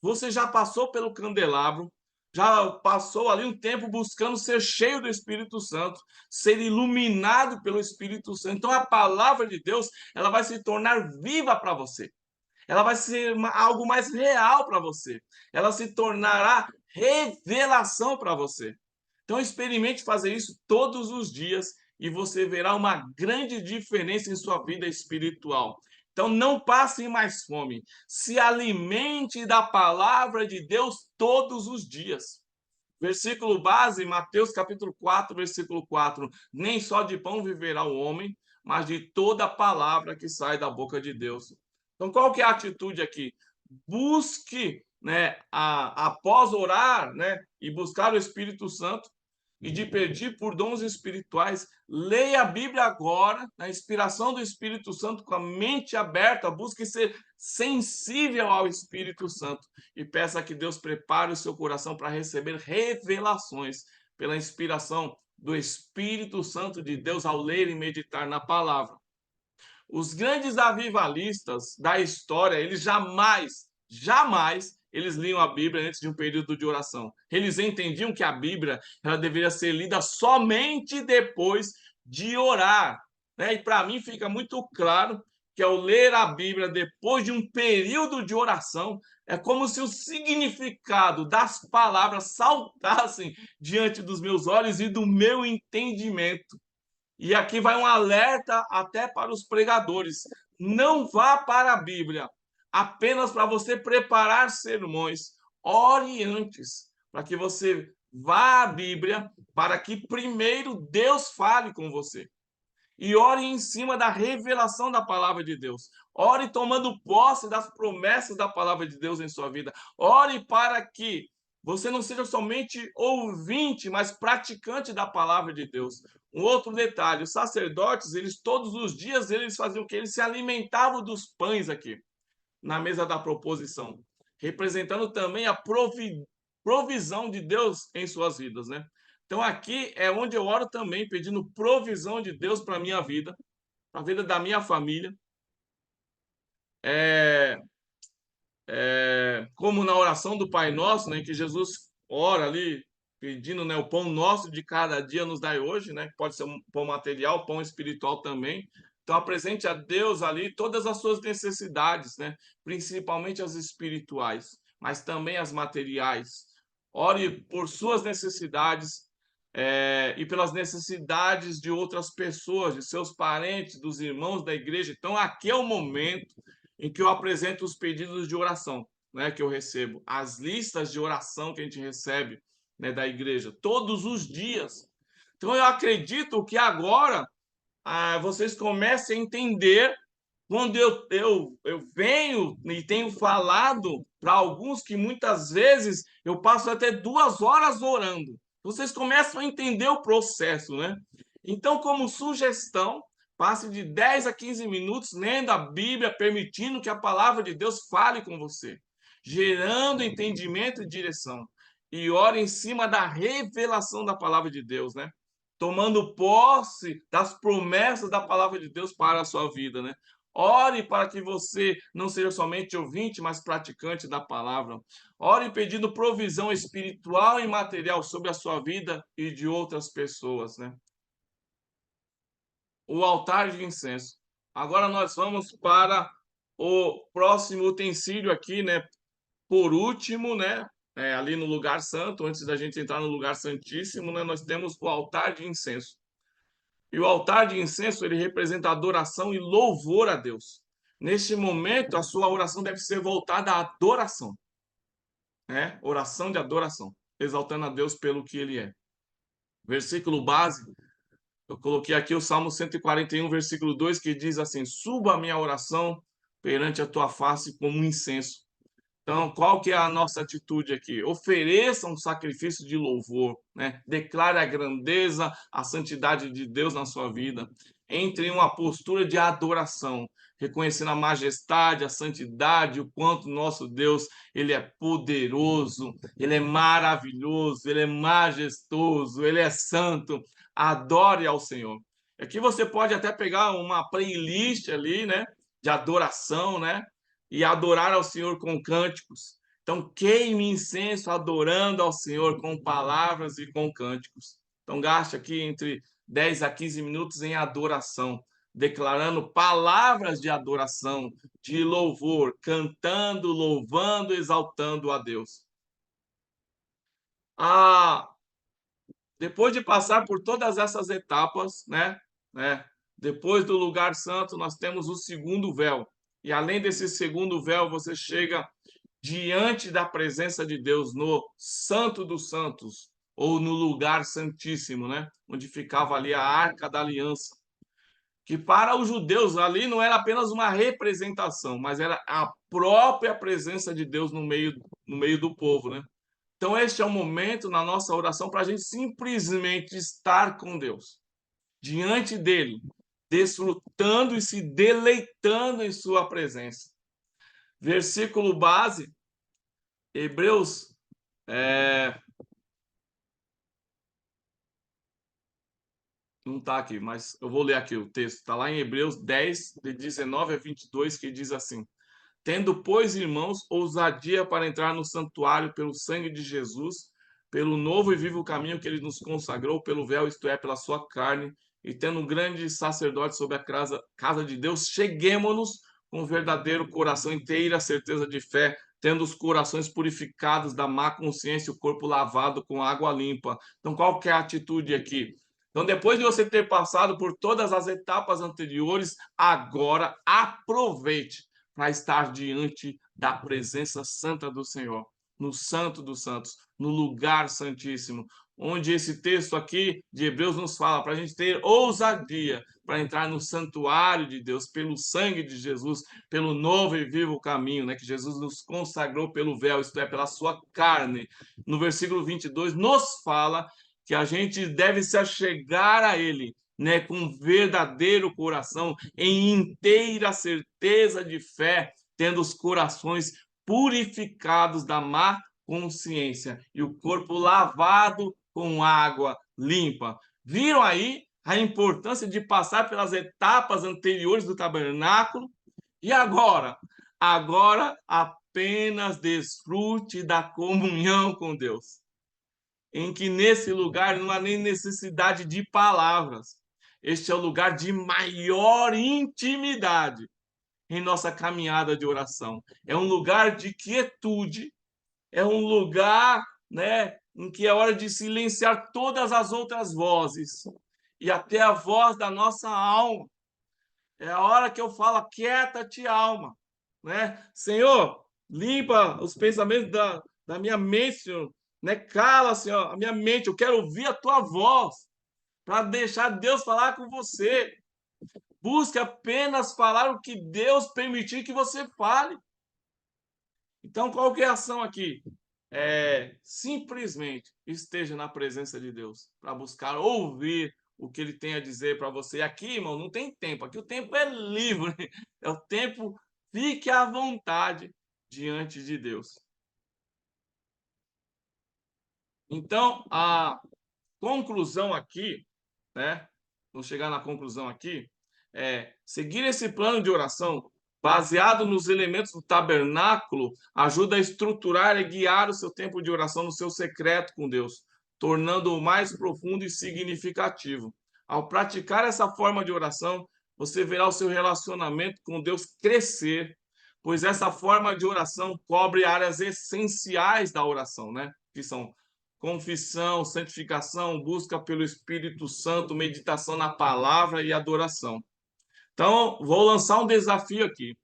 você já passou pelo candelabro, já passou ali um tempo buscando ser cheio do Espírito Santo, ser iluminado pelo Espírito Santo. Então a palavra de Deus, ela vai se tornar viva para você. Ela vai ser algo mais real para você. Ela se tornará revelação para você. Então experimente fazer isso todos os dias e você verá uma grande diferença em sua vida espiritual. Então não passe mais fome, se alimente da palavra de Deus todos os dias. Versículo base, Mateus capítulo 4, versículo 4. Nem só de pão viverá o homem, mas de toda palavra que sai da boca de Deus. Então qual que é a atitude aqui? Busque, né, após orar, né, e buscar o Espírito Santo, e de pedir por dons espirituais, leia a Bíblia agora, na inspiração do Espírito Santo, com a mente aberta, busque ser sensível ao Espírito Santo e peça que Deus prepare o seu coração para receber revelações pela inspiração do Espírito Santo de Deus ao ler e meditar na palavra. Os grandes avivalistas da história, eles jamais eles liam a Bíblia antes de um período de oração. Eles entendiam que a Bíblia ela deveria ser lida somente depois de orar, né? E para mim fica muito claro que ao ler a Bíblia depois de um período de oração, é como se o significado das palavras saltassem diante dos meus olhos e do meu entendimento. E aqui vai um alerta até para os pregadores: não vá para a Bíblia apenas para você preparar sermões. Ore antes, para que você vá à Bíblia, para que primeiro Deus fale com você. E ore em cima da revelação da palavra de Deus. Ore tomando posse das promessas da palavra de Deus em sua vida. Ore para que você não seja somente ouvinte, mas praticante da palavra de Deus. Um outro detalhe, os sacerdotes, eles todos os dias eles faziam o que? Eles se alimentavam dos pães aqui, na mesa da proposição, representando também a provisão de Deus em suas vidas, né? Então aqui é onde eu oro também, pedindo provisão de Deus para a minha vida, para a vida da minha família. É, como na oração do Pai Nosso, né, que Jesus ora ali, pedindo, né, o pão nosso de cada dia nos dai hoje, né, que pode ser um pão material, pão espiritual também. Então apresente a Deus ali todas as suas necessidades, né, principalmente as espirituais, mas também as materiais. Ore por suas necessidades, e pelas necessidades de outras pessoas, de seus parentes, dos irmãos da igreja. Então, aqui é o momento em que eu apresento os pedidos de oração, né, que eu recebo, as listas de oração que a gente recebe, né, da igreja, todos os dias. Então, eu acredito que agora vocês comecem a entender quando eu venho e tenho falado para alguns que muitas vezes eu passo até 2 horas orando. Vocês começam a entender o processo, né? Então, como sugestão, passe de 10 a 15 minutos lendo a Bíblia, permitindo que a palavra de Deus fale com você, gerando entendimento e direção. E ore em cima da revelação da palavra de Deus, né? Tomando posse das promessas da palavra de Deus para a sua vida, né? Ore para que você não seja somente ouvinte, mas praticante da palavra. Ore pedindo provisão espiritual e material sobre a sua vida e de outras pessoas, né? O altar de incenso. Agora nós vamos para o próximo utensílio aqui, né? Por último, né? Ali no lugar santo, antes da gente entrar no lugar santíssimo, né? Nós temos o altar de incenso. E o altar de incenso, ele representa adoração e louvor a Deus. Neste momento, a sua oração deve ser voltada à adoração, né? Oração de adoração, exaltando a Deus pelo que ele é. Versículo base, eu coloquei aqui o Salmo 141, versículo 2, que diz assim: suba a minha oração perante a tua face como um incenso. Então, qual que é a nossa atitude aqui? Ofereça um sacrifício de louvor, né? Declare a grandeza, a santidade de Deus na sua vida. Entre em uma postura de adoração, reconhecendo a majestade, a santidade, o quanto nosso Deus, ele é poderoso, ele é maravilhoso, ele é majestoso, ele é santo. Adore ao Senhor. Aqui você pode até pegar uma playlist ali, né, de adoração, né? E adorar ao Senhor com cânticos. Então, queime incenso adorando ao Senhor com palavras e com cânticos. Então, gaste aqui entre 10 a 15 minutos em adoração, declarando palavras de adoração, de louvor, cantando, louvando, exaltando a Deus. Depois de passar por todas essas etapas, né, depois do lugar santo, nós temos o segundo véu. E além desse segundo véu, você chega diante da presença de Deus no Santo dos Santos, ou no lugar santíssimo, né? Onde ficava ali a Arca da Aliança. Que para os judeus ali não era apenas uma representação, mas era a própria presença de Deus no meio do povo, né? Então, este é o momento na nossa oração para a gente simplesmente estar com Deus, diante dele, desfrutando e se deleitando em sua presença. Versículo base, Hebreus, Não está aqui, mas eu vou ler aqui o texto. Está lá em Hebreus 10, de 19 a 22, que diz assim: Tendo, pois, irmãos, ousadia para entrar no santuário pelo sangue de Jesus, pelo novo e vivo caminho que ele nos consagrou, pelo véu, isto é, pela sua carne, e tendo um grande sacerdote sobre a casa de Deus, cheguemo-nos com verdadeiro coração, inteira certeza de fé, tendo os corações purificados da má consciência, o corpo lavado com água limpa. Então, qual que é a atitude aqui? Então, depois de você ter passado por todas as etapas anteriores, agora aproveite para estar diante da presença santa do Senhor, no Santo dos Santos, no lugar santíssimo, onde esse texto aqui de Hebreus nos fala para a gente ter ousadia para entrar no santuário de Deus pelo sangue de Jesus, pelo novo e vivo caminho, né, que Jesus nos consagrou pelo véu, isto é, pela sua carne. No versículo 22 nos fala que a gente deve se achegar a ele, né, com verdadeiro coração, em inteira certeza de fé, tendo os corações purificados da má consciência e o corpo lavado com água limpa. Viram aí a importância de passar pelas etapas anteriores do tabernáculo? E agora? Agora apenas desfrute da comunhão com Deus, em que nesse lugar não há nem necessidade de palavras. Este é o lugar de maior intimidade em nossa caminhada de oração. É um lugar de quietude, é um lugar, né, em que é hora de silenciar todas as outras vozes e até a voz da nossa alma. É a hora que eu falo, quieta-te, alma, né? Senhor, limpa os pensamentos da minha mente, Senhor, né? Cala, Senhor, a minha mente, eu quero ouvir a tua voz, para deixar Deus falar com você. Busque apenas falar o que Deus permitir que você fale. Então, qual que é a ação aqui? Simplesmente esteja na presença de Deus para buscar ouvir o que ele tem a dizer para você. Aqui, irmão, não tem tempo. Aqui o tempo é livre. É o tempo, fique à vontade diante de Deus. Então, a conclusão aqui, né? Vou chegar na conclusão aqui. Seguir esse plano de oração baseado nos elementos do tabernáculo ajuda a estruturar e guiar o seu tempo de oração no seu secreto com Deus, tornando-o mais profundo e significativo. Ao praticar essa forma de oração, você verá o seu relacionamento com Deus crescer, pois essa forma de oração cobre áreas essenciais da oração, né? Que são confissão, santificação, busca pelo Espírito Santo, meditação na palavra e adoração. Então, vou lançar um desafio aqui.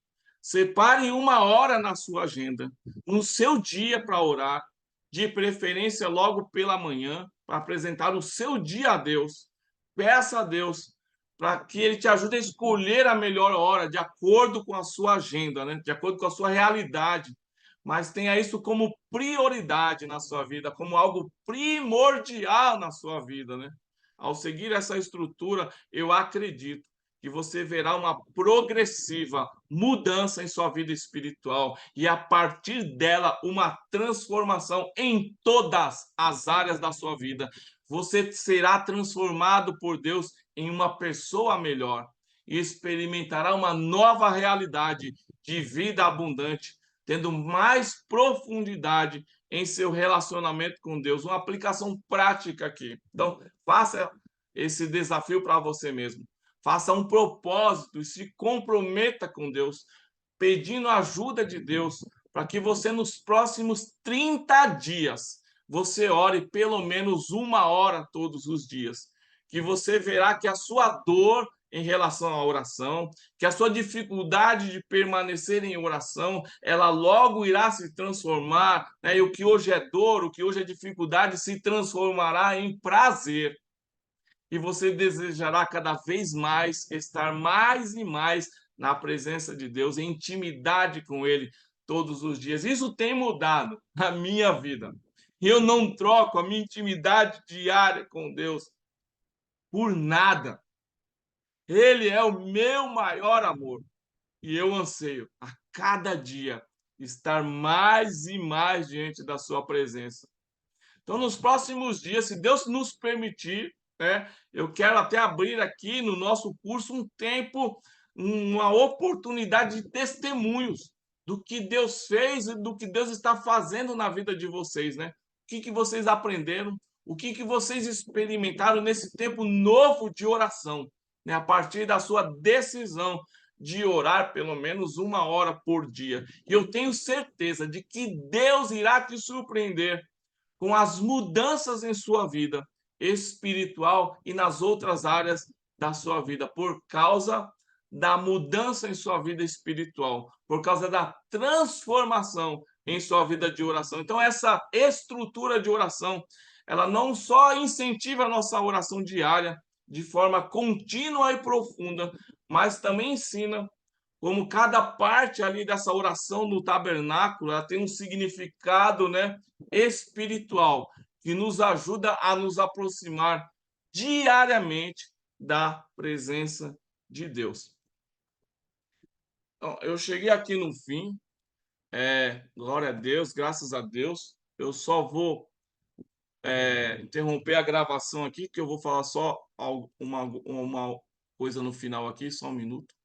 Separe 1 hora na sua agenda, no seu dia para orar, de preferência logo pela manhã, para apresentar o seu dia a Deus. Peça a Deus para que ele te ajude a escolher a melhor hora, de acordo com a sua agenda, né? De acordo com a sua realidade. Mas tenha isso como prioridade na sua vida, como algo primordial na sua vida, né? Ao seguir essa estrutura, eu acredito que você verá uma progressiva mudança em sua vida espiritual e, a partir dela, uma transformação em todas as áreas da sua vida. Você será transformado por Deus em uma pessoa melhor e experimentará uma nova realidade de vida abundante, tendo mais profundidade em seu relacionamento com Deus. Uma aplicação prática aqui. Então, faça esse desafio para você mesmo. Faça um propósito e se comprometa com Deus, pedindo a ajuda de Deus para que você, nos próximos 30 dias, você ore pelo menos 1 hora todos os dias. Que você verá que a sua dor em relação à oração, que a sua dificuldade de permanecer em oração, ela logo irá se transformar, né? E o que hoje é dor, o que hoje é dificuldade, se transformará em prazer. E você desejará cada vez mais estar mais e mais na presença de Deus, em intimidade com Ele todos os dias. Isso tem mudado a minha vida. E eu não troco a minha intimidade diária com Deus por nada. Ele é o meu maior amor. E eu anseio a cada dia estar mais e mais diante da sua presença. Então, nos próximos dias, se Deus nos permitir, né? Eu quero até abrir aqui no nosso curso um tempo, uma oportunidade de testemunhos do que Deus fez e do que Deus está fazendo na vida de vocês, né? O que vocês aprenderam, o que vocês experimentaram nesse tempo novo de oração, né? A partir da sua decisão de orar pelo menos 1 hora por dia. E eu tenho certeza de que Deus irá te surpreender com as mudanças em sua vida espiritual e nas outras áreas da sua vida, por causa da mudança em sua vida espiritual, por causa da transformação em sua vida de oração. Então, essa estrutura de oração, ela não só incentiva a nossa oração diária de forma contínua e profunda, mas também ensina como cada parte ali dessa oração no tabernáculo, ela tem um significado, né, espiritual, que nos ajuda a nos aproximar diariamente da presença de Deus. Então, eu cheguei aqui no fim, glória a Deus, graças a Deus. Eu só vou interromper a gravação aqui, que eu vou falar só uma coisa no final aqui, só um minuto.